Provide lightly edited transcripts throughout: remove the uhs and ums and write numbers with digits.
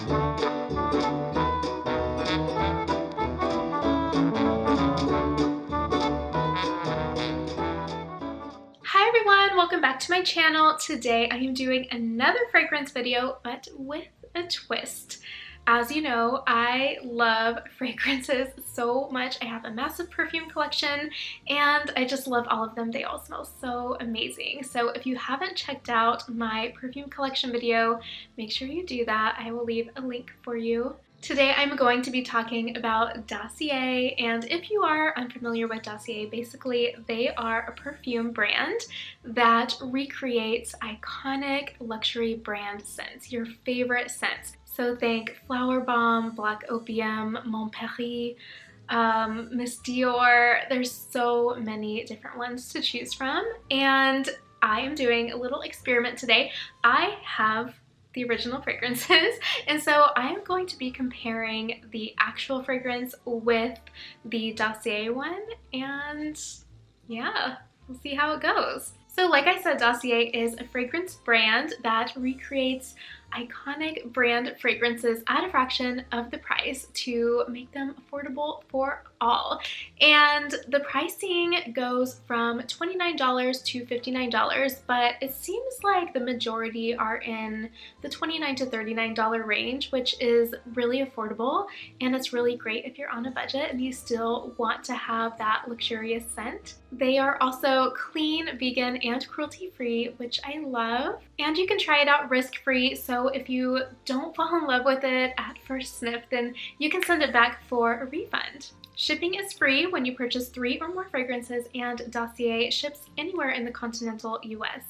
Hi everyone, welcome back to my channel. Today I am doing another fragrance video, but with a twist. As you know, I love fragrances so much. I have a massive perfume collection and I just love all of them. They all smell so amazing. So if you haven't checked out my perfume collection video, make sure you do that. I will leave a link for you. Today I'm going to be talking about Dossier, and if you are unfamiliar with Dossier, basically they are a perfume brand that recreates iconic luxury brand scents, your favorite scents. So think Flowerbomb, Black Opium, Mon Paris, Miss Dior. There's so many different ones to choose from, and I am doing a little experiment today. I have the original fragrances, and so I'm going to be comparing the actual fragrance with the Dossier one, and yeah, we'll see how it goes. So like I said, Dossier is a fragrance brand that recreates iconic brand fragrances at a fraction of the price to make them affordable for all. And the pricing goes from $29 to $59, but it seems like the majority are in the $29 to $39 range, which is really affordable, and it's really great if you're on a budget and you still want to have that luxurious scent. They are also clean, vegan, and cruelty-free, which I love. And you can try it out risk-free, so if you don't fall in love with it at first sniff, then you can send it back for a refund. Shipping is free when you purchase 3 or more fragrances, and Dossier ships anywhere in the continental US.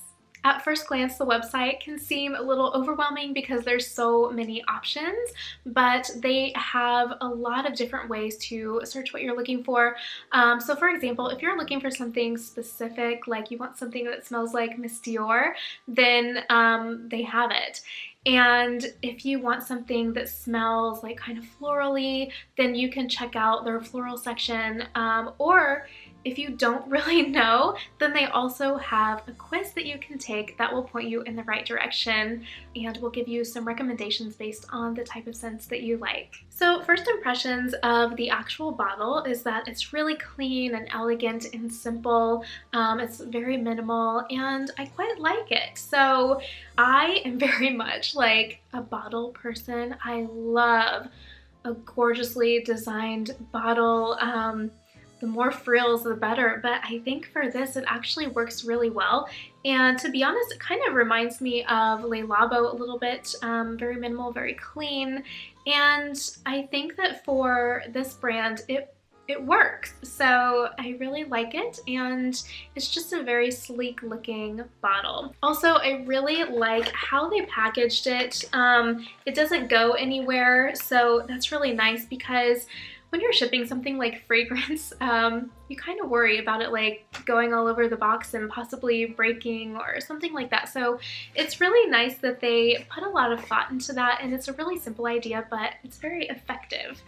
At first glance, the website can seem a little overwhelming because there's so many options, but they have a lot of different ways to search what you're looking for. So for example, if you're looking for something specific, like you want something that smells like Miss Dior, then they have it. And if you want something that smells like kind of florally, then you can check out their floral section. Or if you don't really know, then they also have a quiz that you can take that will point you in the right direction and will give you some recommendations based on the type of scents that you like. So first impressions of the actual bottle is that it's really clean and elegant and simple. It's very minimal and I quite like it. So I am very much like a bottle person. I love a gorgeously designed bottle. The more frills, the better, but I think for this, it actually works really well. And to be honest, it kind of reminds me of Le Labo a little bit, very minimal, very clean. And I think that for this brand, it works. So I really like it, and it's just a very sleek looking bottle. Also, I really like how they packaged it. It doesn't go anywhere, so that's really nice because when you're shipping something like fragrance, you kind of worry about it like going all over the box and possibly breaking or something like that. So it's really nice that they put a lot of thought into that, and it's a really simple idea, but it's very effective.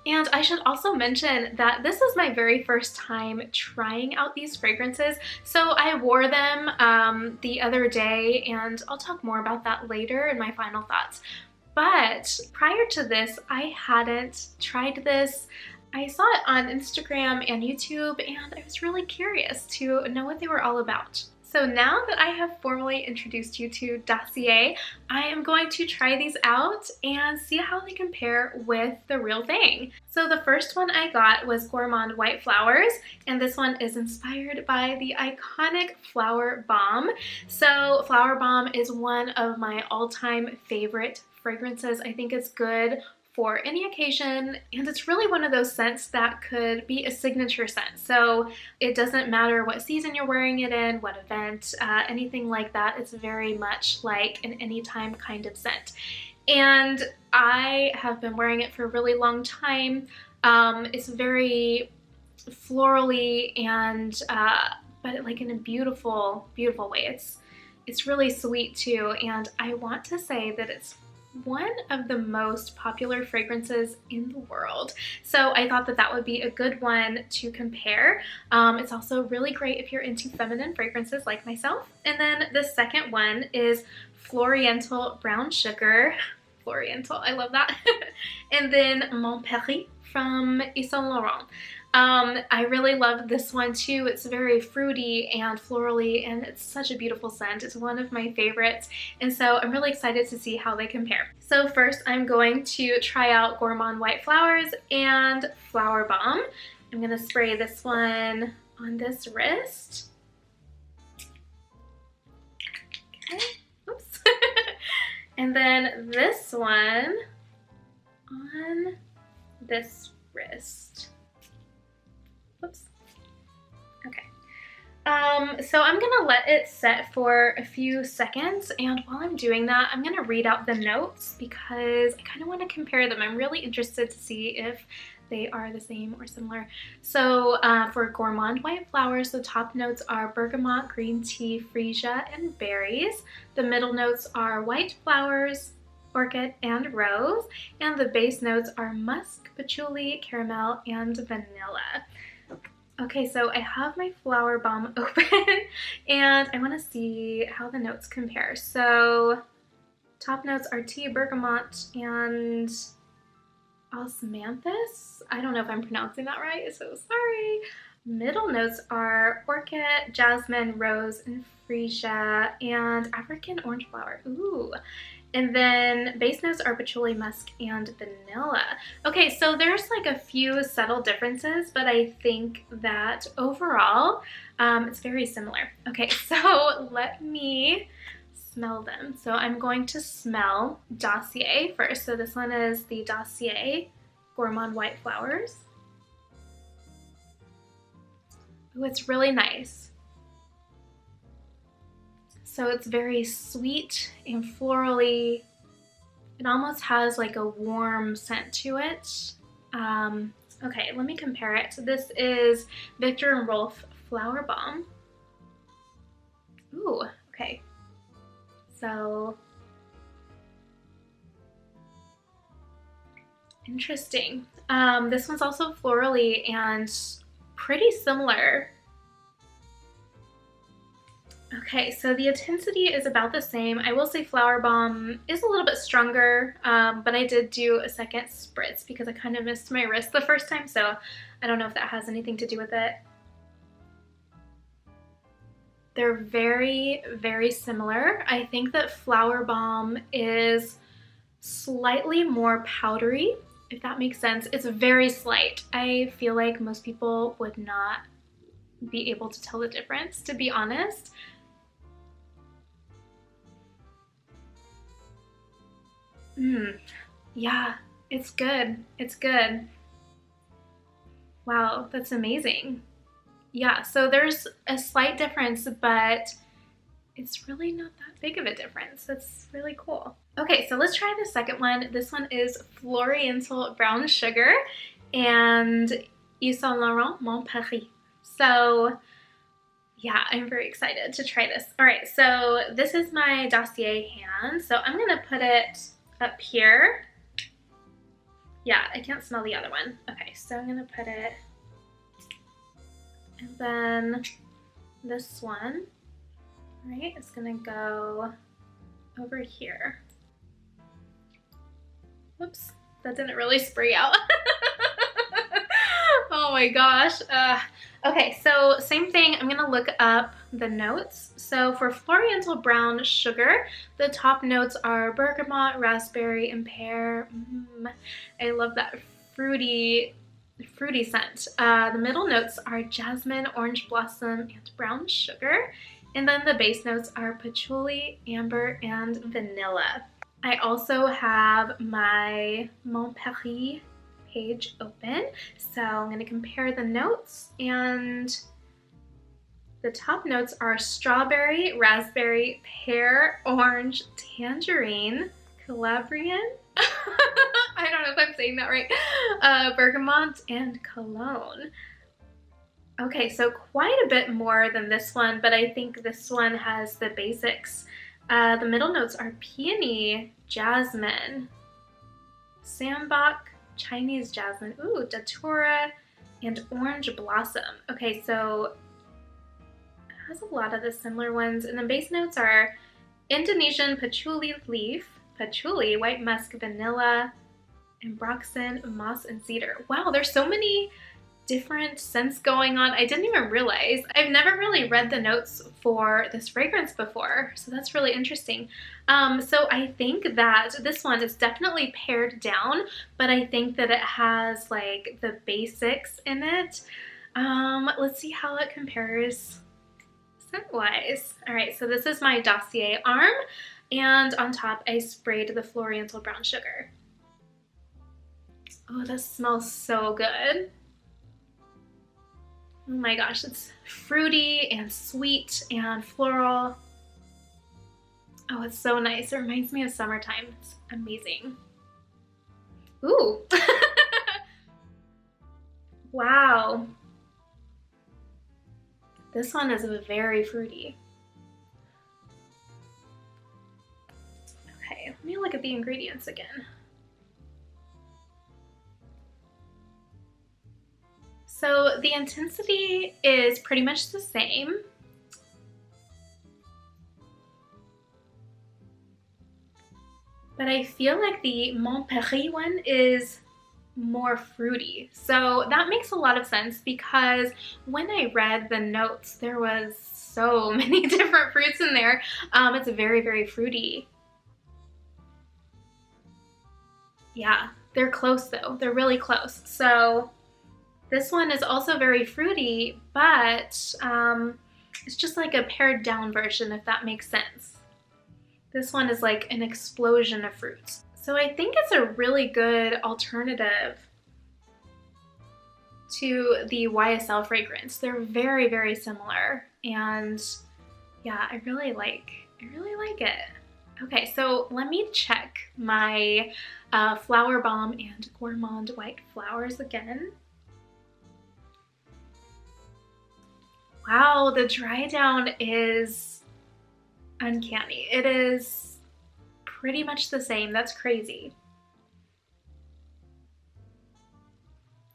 And I should also mention that this is my very first time trying out these fragrances. So I wore them the other day, and I'll talk more about that later in my final thoughts. But prior to this, I hadn't tried this. I saw it on Instagram and YouTube, and I was really curious to know what they were all about. So now that I have formally introduced you to Dossier, I am going to try these out and see how they compare with the real thing. So the first one I got was Gourmand White Flowers, and this one is inspired by the iconic Flowerbomb. So Flowerbomb is one of my all-time favorite fragrances. I think it's good for any occasion, and it's really one of those scents that could be a signature scent. So it doesn't matter what season you're wearing it in, what event, anything like that. It's very much like an anytime kind of scent. And I have been wearing it for a really long time. It's very florally and but like in a beautiful, beautiful way. It's really sweet too, and I want to say that it's one of the most popular fragrances in the world. So I thought that that would be a good one to compare. It's also really great if you're into feminine fragrances like myself. And then the second one is Floriental Brown Sugar. Floriental. I love that. And then Mon Paris from Yves Saint Laurent. I really love this one too. It's very fruity and florally, and it's such a beautiful scent. It's one of my favorites, and so I'm really excited to see how they compare. So first I'm going to try out Gourmand White Flowers and Flowerbomb. I'm gonna spray this one on this wrist. Okay, oops. And then this one on this wrist. Oops. Okay. So I'm gonna let it set for a few seconds, and while I'm doing that, I'm gonna read out the notes because I kind of want to compare them. I'm really interested to see if they are the same or similar. So for Gourmand White Flowers, the top notes are bergamot, green tea, freesia, and berries. The middle notes are white flowers, orchid, and rose, and the base notes are musk, patchouli, caramel, and vanilla. Okay, so I have my Flowerbomb open and I want to see how the notes compare. So top notes are tea, bergamot, and osmanthus. I don't know if I'm pronouncing that right, so sorry. Middle notes are orchid, jasmine, rose, and freesia, and African orange flower. Ooh. And then base notes are patchouli, musk, and vanilla. Okay, so there's like a few subtle differences, but I think that overall, it's very similar. Okay, so let me smell them. So I'm going to smell Dossier first. So this one is the Dossier Gourmand White Flowers. Oh, it's really nice. So it's very sweet and florally. It almost has like a warm scent to it. Okay, let me compare it. This is Viktor and Rolf Flowerbomb. Ooh, okay. So, interesting. This one's also florally and pretty similar. Okay, so the intensity is about the same. I will say Flowerbomb is a little bit stronger, but I did do a second spritz because I kind of missed my wrist the first time, so I don't know if that has anything to do with it. They're very, very similar. I think that Flowerbomb is slightly more powdery, if that makes sense. It's very slight. I feel like most people would not be able to tell the difference, to be honest. Yeah, it's good. It's good. Wow, that's amazing. Yeah, so there's a slight difference, but it's really not that big of a difference. That's really cool. Okay, so let's try the second one. This one is Floriental Brown Sugar and Yves Saint Laurent Mon Paris. So yeah, I'm very excited to try this. All right, so this is my Dossier hand. So I'm gonna put it up here. Yeah, I can't smell the other one. Okay, so I'm gonna put it, and then this one, right, is gonna go over here. Whoops, that didn't really spray out. Oh my gosh. Okay, so same thing, I'm gonna look up the notes. So for Floriental Brown Sugar, the top notes are bergamot, raspberry, and pear. I love that fruity scent. The middle notes are jasmine, orange blossom, and brown sugar. And then the base notes are patchouli, amber, and vanilla. I also have my Mon Paris page open, so I'm going to compare the notes, and the top notes are strawberry, raspberry, pear, orange, tangerine, Calabrian, I don't know if I'm saying that right, bergamot, and cologne. Okay, so quite a bit more than this one, but I think this one has the basics. The middle notes are peony, jasmine, sambac, Chinese jasmine, ooh, datura, and orange blossom. Okay, so it has a lot of the similar ones. And the base notes are Indonesian patchouli leaf, patchouli, white musk, vanilla, ambroxan, moss, and cedar. Wow, there's so many different scents going on. I didn't even realize. I've never really read the notes for this fragrance before, so that's really interesting. So I think that this one is definitely pared down, but I think that it has like the basics in it. Let's see how it compares scent-wise. All right, so this is my Dossier arm, and on top I sprayed the Floriental brown sugar. Oh, this smells so good. Oh my gosh, it's fruity and sweet and floral. Oh, it's so nice. It reminds me of summertime. It's amazing. Ooh. Wow. This one is very fruity. Okay, let me look at the ingredients again. So the intensity is pretty much the same. But I feel like the Montpellier one is more fruity. So that makes a lot of sense because when I read the notes, there was so many different fruits in there. It's very fruity. Yeah, they're close though. They're really close. So this one is also very fruity, but it's just like a pared down version, if that makes sense. This one is like an explosion of fruits. So I think it's a really good alternative to the YSL fragrance. They're very similar, and yeah, I really like it. Okay, so let me check my Flowerbomb and Gourmand white flowers again. Wow, the dry down is uncanny. It is pretty much the same. That's crazy.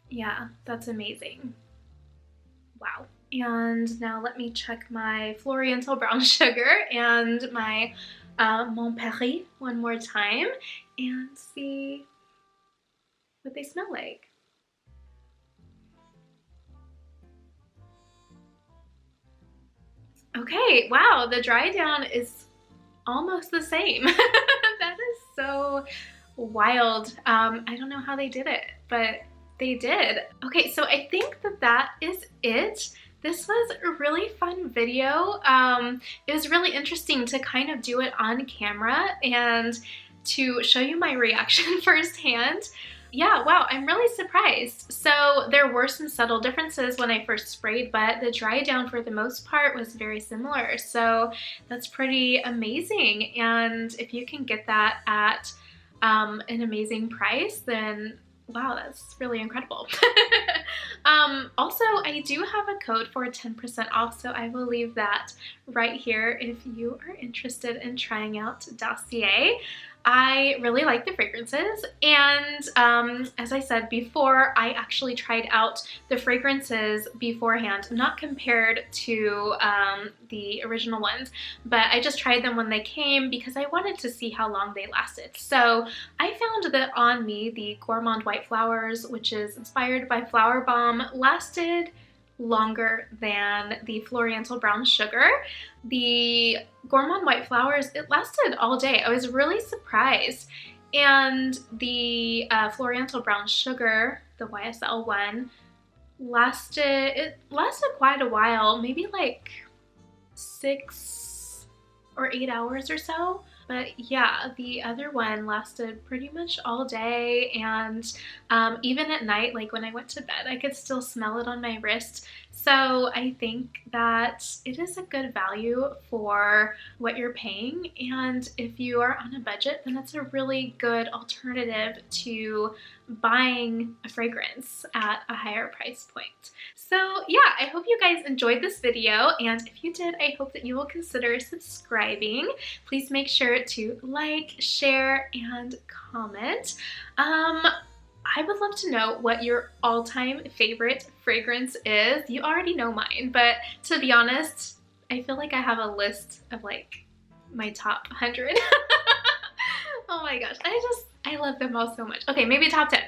Yeah, that's amazing. Wow. And now let me check my Floriental brown sugar and my Montpellier one more time and see what they smell like. Okay, wow, the dry down is almost the same. That is so wild. I don't know how they did it, but they did. Okay, so I think that that is it. This was a really fun video. It was really interesting to kind of do it on camera and to show you my reaction firsthand. Yeah, wow, I'm really surprised. So there were some subtle differences when I first sprayed, but the dry down for the most part was very similar. So that's pretty amazing. And if you can get that at an amazing price, then wow, that's really incredible. Also, I do have a code for 10% off, so I will leave that right here if you are interested in trying out Dossier. I really like the fragrances, and as I said before, I actually tried out the fragrances beforehand, not compared to the original ones, but I just tried them when they came because I wanted to see how long they lasted. So I found that on me, the Gourmand White Flowers, which is inspired by Flowerbomb, lasted longer than the Floriental Brown Sugar. The Gourmand White Flowers, it lasted all day. I was really surprised. And the Floriental Brown Sugar, the YSL one, lasted quite a while, maybe like 6 or 8 hours or so. But yeah, the other one lasted pretty much all day, and even at night, like when I went to bed, I could still smell it on my wrist. So I think that it is a good value for what you're paying, and if you are on a budget, then it's a really good alternative to buying a fragrance at a higher price point. So yeah, I hope you guys enjoyed this video, and if you did, I hope that you will consider subscribing. Please make sure to like, share, and comment. I would love to know what your all-time favorite fragrance is. You already know mine, but to be honest, I feel like I have a list of like my top 100. Oh my gosh, I love them all so much. Okay, maybe top 10.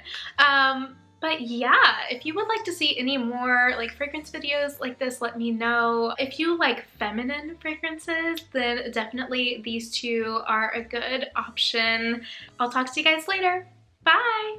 But yeah, if you would like to see any more like fragrance videos like this, let me know. If you like feminine fragrances, then definitely these two are a good option. I'll talk to you guys later. Bye!